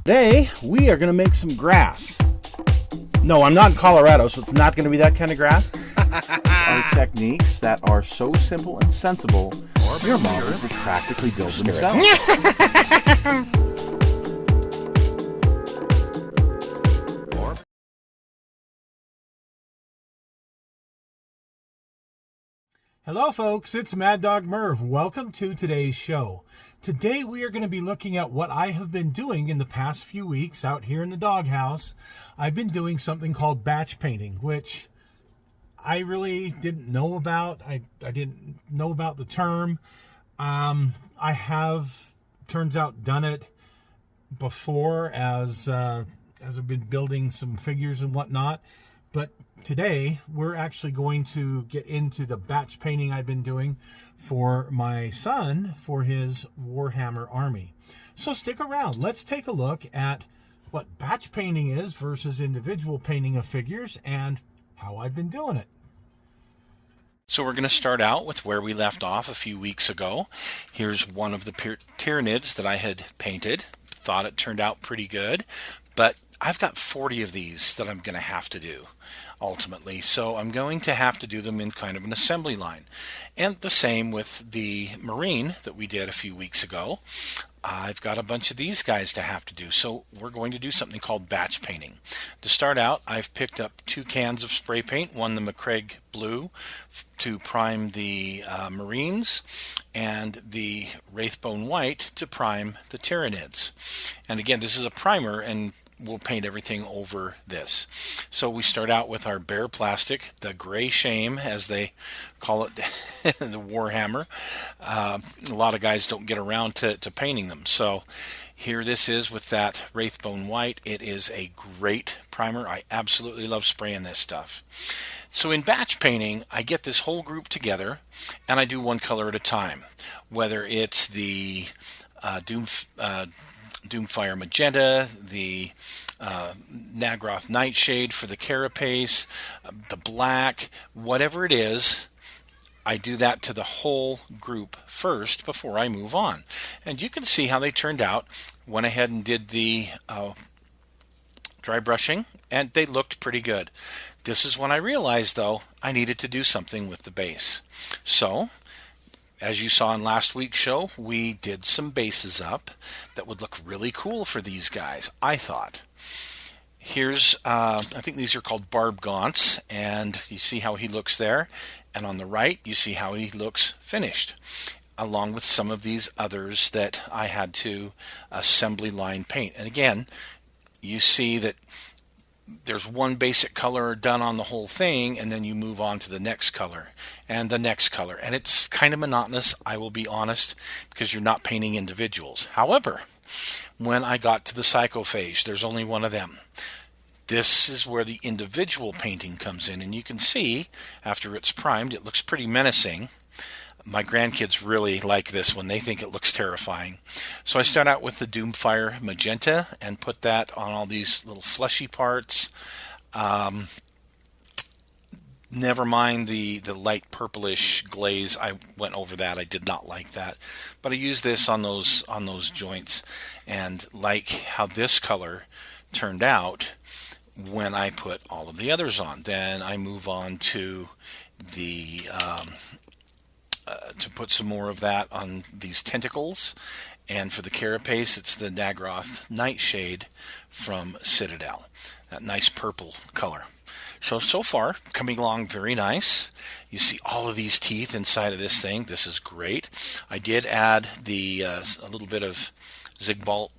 Today, we are going to make some grass. No, I'm not in Colorado, so it's not going to be that kind of grass. It's our techniques that are so simple and sensible, your models will practically build themselves. Hello folks, it's Mad Dog Merv. Welcome to today's show. Today we are going to be looking at what I have been doing in the past few weeks out here in the doghouse. I've been doing something called batch painting, which I really didn't know about. I didn't know about the term. I have, turns out, done it before as I've been building some figures and whatnot. But today, we're actually going to get into the batch painting I've been doing for my son for his Warhammer army. So stick around. Let's take a look at what batch painting is versus individual painting of figures and how I've been doing it. So we're going to start out with where we left off a few weeks ago. Here's one of the Tyranids that I had painted. Thought it turned out pretty good, but I've got 40 of these that I'm going to have to do ultimately. So I'm going to have to do them in kind of an assembly line. And the same with the Marine that we did a few weeks ago. I've got a bunch of these guys to have to do. So we're going to do something called batch painting. To start out, I've picked up 2 cans of spray paint, one the McCraig Blue to prime the Marines, and the Wraithbone White to prime the Tyranids. And again, this is a primer, and we'll paint everything over this. So we start out with our bare plastic, the gray shame as they call it, the Warhammer. A lot of guys don't get around to painting them. So here this is with that Wraithbone White. It is a great primer. I absolutely love spraying this stuff. So in batch painting, I get this whole group together and I do one color at a time. Whether it's the Doomfire Magenta, the Nagroth Nightshade for the Carapace, the black, whatever it is, I do that to the whole group first before I move on. And you can see how they turned out. Went ahead and did the dry brushing, and they looked pretty good. This is when I realized, though, I needed to do something with the base. So as you saw in last week's show, we did some bases up that would look really cool for these guys, I thought. Here's, I think these are called barb gaunts, and you see how he looks there. And on the right, you see how he looks finished, along with some of these others that I had to assembly line paint. And again, you see that there's one basic color done on the whole thing, and then you move on to the next color and the next color. And it's kind of monotonous, I will be honest, because you're not painting individuals. However, when I got to the psychophage, there's only one of them. This is where the individual painting comes in, and you can see after it's primed, it looks pretty menacing. My grandkids really like this one. They think it looks terrifying. So I start out with the Doomfire Magenta and put that on all these little fleshy parts. Never mind the light purplish glaze. I went over that. I did not like that. But I used this on those joints, and like how this color turned out when I put all of the others on. Then I move on to the to put some more of that on these tentacles, and for the carapace, it's the Nagroth Nightshade from Citadel, that nice purple color. So far, coming along very nice. You see all of these teeth inside of this thing. This is great. I did add the a little bit of Zigvalt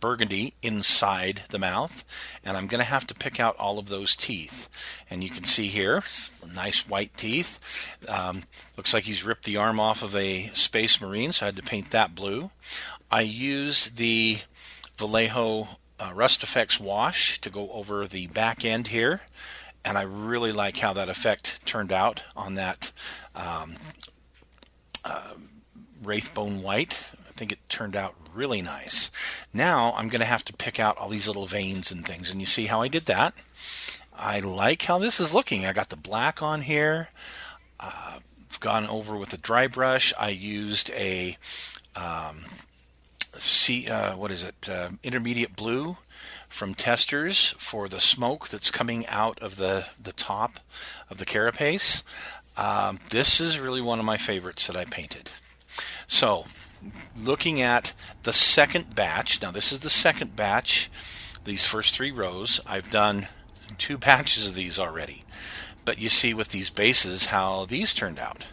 Burgundy inside the mouth, and I'm going to have to pick out all of those teeth. And you can see here, nice white teeth. Looks like he's ripped the arm off of a Space Marine, so I had to paint that blue. I used the Vallejo Rust Effects wash to go over the back end here, and I really like how that effect turned out on that Wraithbone White. I think it turned out really nice. Now I'm going to have to pick out all these little veins and things, and you see how I did that. I like how this is looking. I got the black on here. I've gone over with a dry brush. I used a what is it? Intermediate blue from testers for the smoke that's coming out of the top of the carapace. This is really one of my favorites that I painted. So, looking at the second batch, now this is the second batch, these first 3 rows, I've done 2 batches of these already. But you see with these bases how these turned out.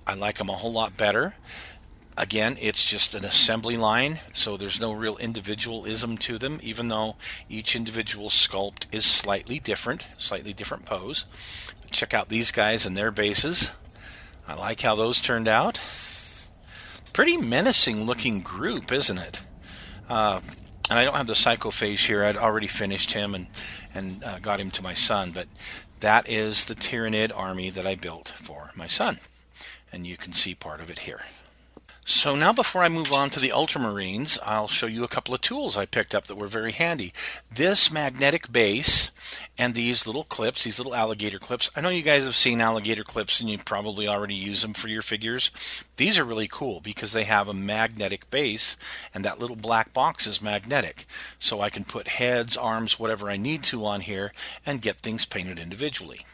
I like them a whole lot better. Again, it's just an assembly line, so there's no real individualism to them, even though each individual sculpt is slightly different pose. But check out these guys and their bases. I like how those turned out. Pretty menacing looking group, isn't it? And I don't have the psychophage here. I'd already finished him and got him to my son, but that is the Tyrannid army that I built for my son. And you can see part of it here. So now before I move on to the Ultramarines, I'll show you a couple of tools I picked up that were very handy. This magnetic base and these little clips, these little alligator clips. I know you guys have seen alligator clips and you probably already use them for your figures. These are really cool because they have a magnetic base and that little black box is magnetic. So I can put heads, arms, whatever I need to on here and get things painted individually.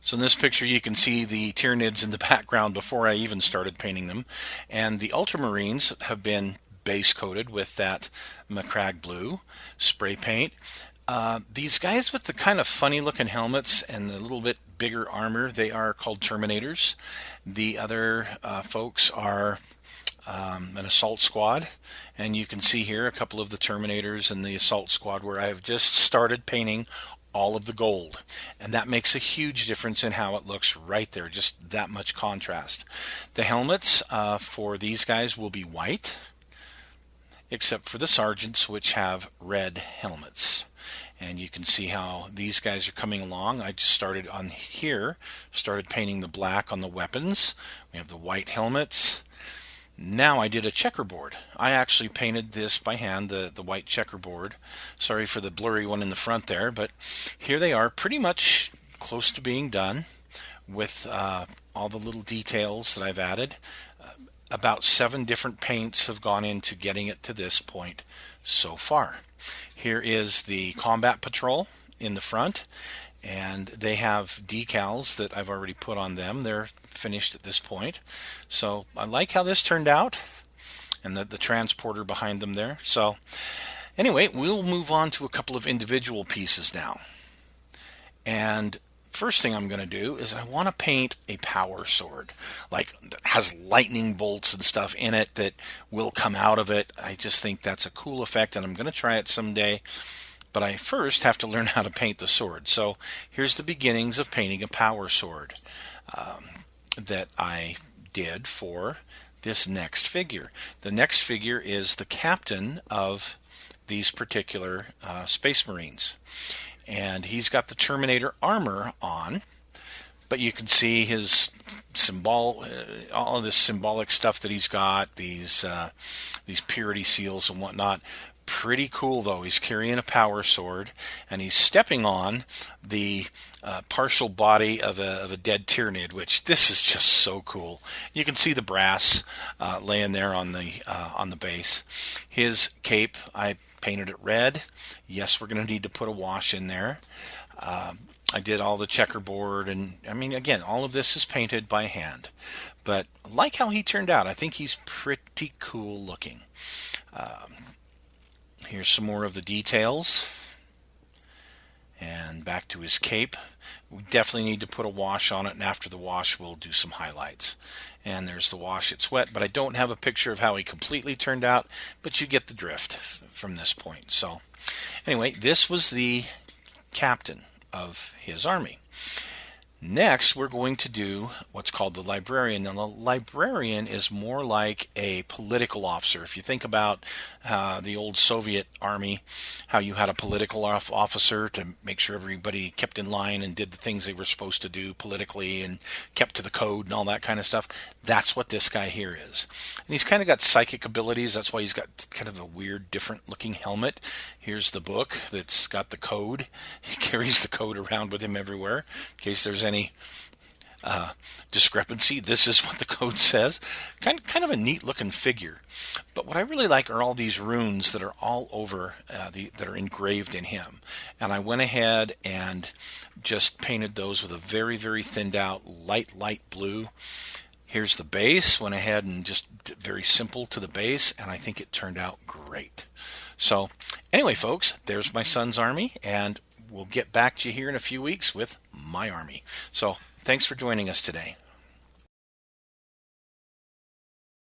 So in this picture you can see the Tyrannids in the background before I even started painting them. And the Ultramarines have been base coated with that Macragge blue spray paint. These guys with the kind of funny looking helmets and the little bit bigger armor, they are called Terminators. The other folks are an assault squad, and you can see here a couple of the Terminators and the assault squad where I have just started painting all of the gold, and that makes a huge difference in how it looks right there, just that much contrast. The helmets for these guys will be white, except for the sergeants, which have red helmets. And you can see how these guys are coming along. I just started on here, started painting the black on the weapons. We have the white helmets. Now I did a checkerboard. I actually painted this by hand, the white checkerboard. Sorry for the blurry one in the front there, but here they are, pretty much close to being done with all the little details that I've added. About 7 different paints have gone into getting it to this point so far. Here is the combat patrol in the front, and they have decals that I've already put on them. They're finished at this point. So I like how this turned out, and the transporter behind them there. So anyway, we'll move on to a couple of individual pieces now. And first thing I'm going to do is I want to paint a power sword, like that has lightning bolts and stuff in it that will come out of it. I just think that's a cool effect, and I'm going to try it someday. But I first have to learn how to paint the sword. So here's the beginnings of painting a power sword that I did for this next figure. The next figure is the captain of these particular Space Marines. And he's got the Terminator armor on, but you can see his all of this symbolic stuff that he's got, these purity seals and whatnot. Pretty cool though. He's carrying a power sword, and he's stepping on the partial body of a dead Tyrannid, which this is just so cool. You can see the brass laying there on the base. His cape, I painted it red. Yes, we're going to need to put a wash in there. I did all the checkerboard, and I mean, again, all of this is painted by hand. But I like how he turned out. I think he's pretty cool looking. Here's some more of the details. And back to his cape. We definitely need to put a wash on it, and after the wash we'll do some highlights. And there's the wash. It's wet, but I don't have a picture of how he completely turned out, but you get the drift from this point. So anyway, this was the captain of his army. Next, we're going to do what's called the librarian. Now, the librarian is more like a political officer. If you think about the old Soviet army, how you had a political officer to make sure everybody kept in line and did the things they were supposed to do politically and kept to the code and all that kind of stuff, that's what this guy here is. And he's kind of got psychic abilities. That's why he's got kind of a weird, different looking helmet. Here's the book that's got the code. He carries the code around with him everywhere in case there's any discrepancy. This is what the code says. Kind of a neat looking figure. But what I really like are all these runes that are all over that are engraved in him. And I went ahead and just painted those with a very, very thinned out light blue. Here's the base. Went ahead and just very simple to the base, and I think it turned out great. So anyway, folks, there's my son's army, and we'll get back to you here in a few weeks with my army. So thanks for joining us today.